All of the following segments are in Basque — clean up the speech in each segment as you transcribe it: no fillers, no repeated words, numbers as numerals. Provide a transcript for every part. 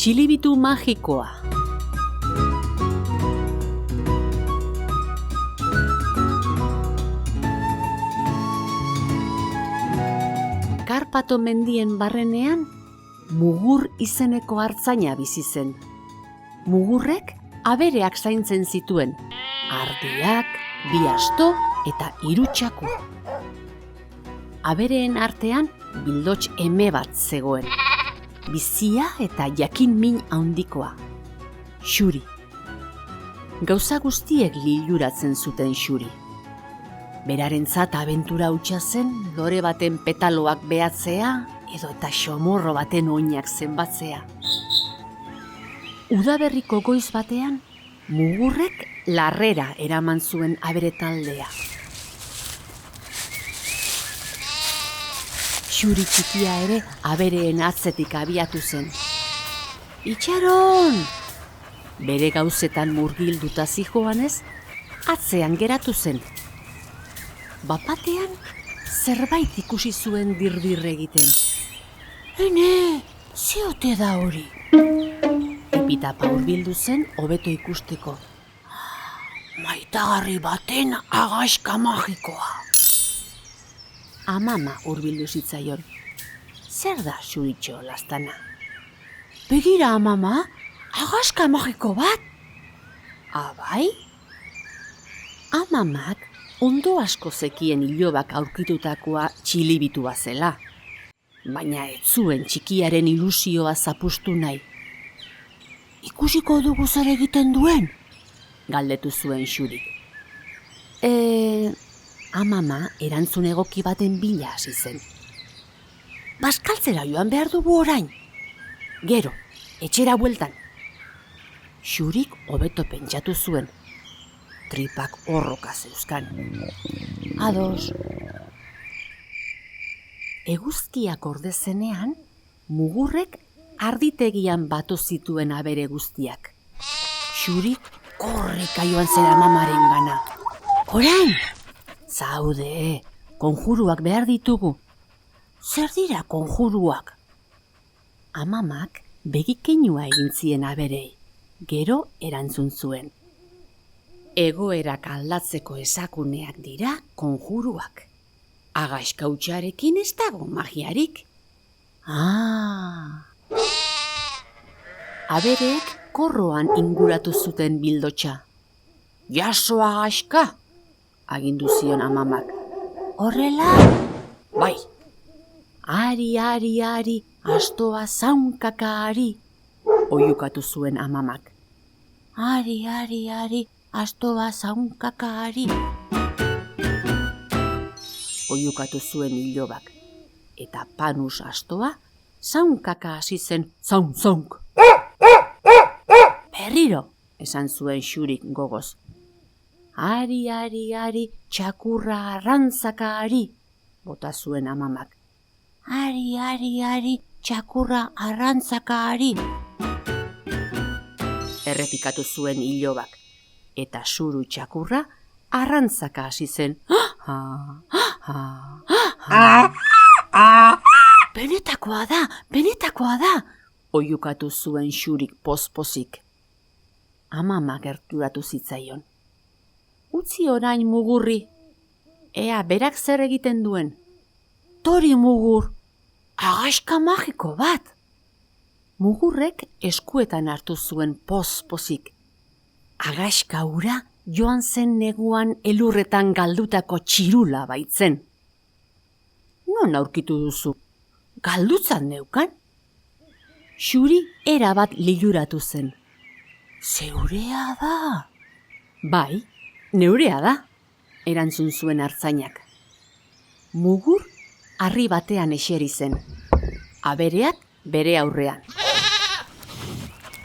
Txilibitu magikoa. Karpato mendien barrenean, Mugur izeneko artzaina bizi zen. Mugurrek abereak zaintzen zituen, ardiak, bi asto eta 3 txakur. Abereen artean bildots eme bat zegoen, bizia eta jakin min handikoa, Xuri. Gauza guztiek liluratzen zuten Xuri. Berarentzat abentura hutsa zen lore baten petaloak behatzea edo eta xomorro baten oinak zenbatzea. Udaberriko goiz batean, Mugurrek larrera eraman zuen abere taldea. Xuri txikia ere abereen atzetik abiatu zen. Itxaron! Bere gauzetan murgilduta zijoanez, atzean geratu zen. Bapatean zerbait ikusi zuen dirdir egiten. Ene, ze ote da hori? Epitapa hurbildu zen hobeto ikusteko. Maitagarri baten agaska magikoa. Amama hurbildu zitzaion. Zer da Xuritxo lastana? Begira, amama, agaska magiko bat? Abai? Amamak ondo asko zekien ilobak aurkitutakoa txilibitua zela. Baina ez zuen txikiaren ilusioa zapustu nahi. Ikusiko dugu zer egiten duen? Galdetu zuen Xurik. Amama erantzun egoki baten bila hasi zen. Bazkaltzera joan behar dugu orain. Gero, etxera bueltan. Xurik hobeto pentsatu zuen. Tripak horroka zeuzkan. Ados. Eguzkiak ordezenean, Mugurrek arditegian batu zituen abere guztiak. Xurik korrika joan zen amamaren gana. Orain! Zaude, konjuruak behar ditugu. Zer dira konjuruak? Amamak begikeinua egin zien aberei, gero erantzun zuen. Egoerak aldatzeko esakuneak dira konjuruak. Agaska hutsarekin ez dago magiarik. Abereek korroan inguratu zuten bildotxa. Jaso agaska! Agindu zion amamak. Horrela? Bai. Ari, astoa zaunkaka ari, oiukatu zuen amamak. Ari, astoa zaunkaka ari, oiukatu zuen ilobak. Eta Panus astoa zaunkaka hasi zen zaunk. Berriro, esan zuen Xurik gogoz. Ari, txakurra arrantzaka ari, bota zuen amamak. Ari, txakurra arrantzaka ari. Errepikatu zuen ilobak, eta suru txakurra arrantzaka hasi zen. Benetakoa da, oiukatu zuen Xurik pozpozik. Amama gerturatu zitzaion. Utzi orain Mugurri, ea berak zer egiten duen. Tori Mugur, agaska magiko bat. Mugurrek eskuetan hartu zuen pozik. Agaska hura joan zen neguan elurretan galdutako txirula baitzen. Non aurkitu duzu? Galdutzan neukan? Xuri erabat liluratu zen. Zeurea da? Bai, neurea da, erantzun zuen artzainak. Mugur harri batean eseri zen, abereak bere aurrean.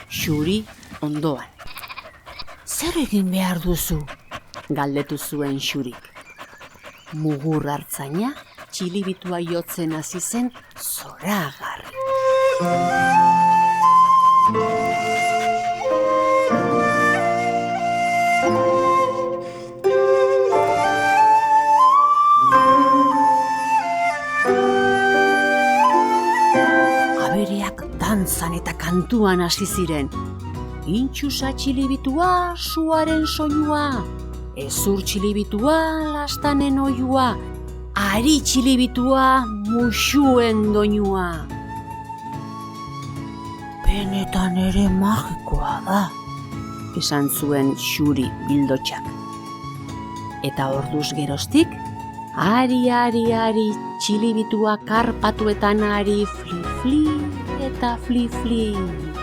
Xuri ondoan. Zer egin behar duzu? Galdetu zuen Xurik. Mugur artzaina txilibitua jotzen hasi zen zoragarri. dantzan eta kantuan hasi ziren. Intxusa txilibitua, suaren soinua, ezur txilibitua, lastanen oiua, ari txilibitua, muxuen doinua. Benetan ere magikoa da, esan zuen Xuri Bildotxak. Eta orduz geroztik, ari, txilibitua karpatuetan ari, fli-fli eta fli-fli.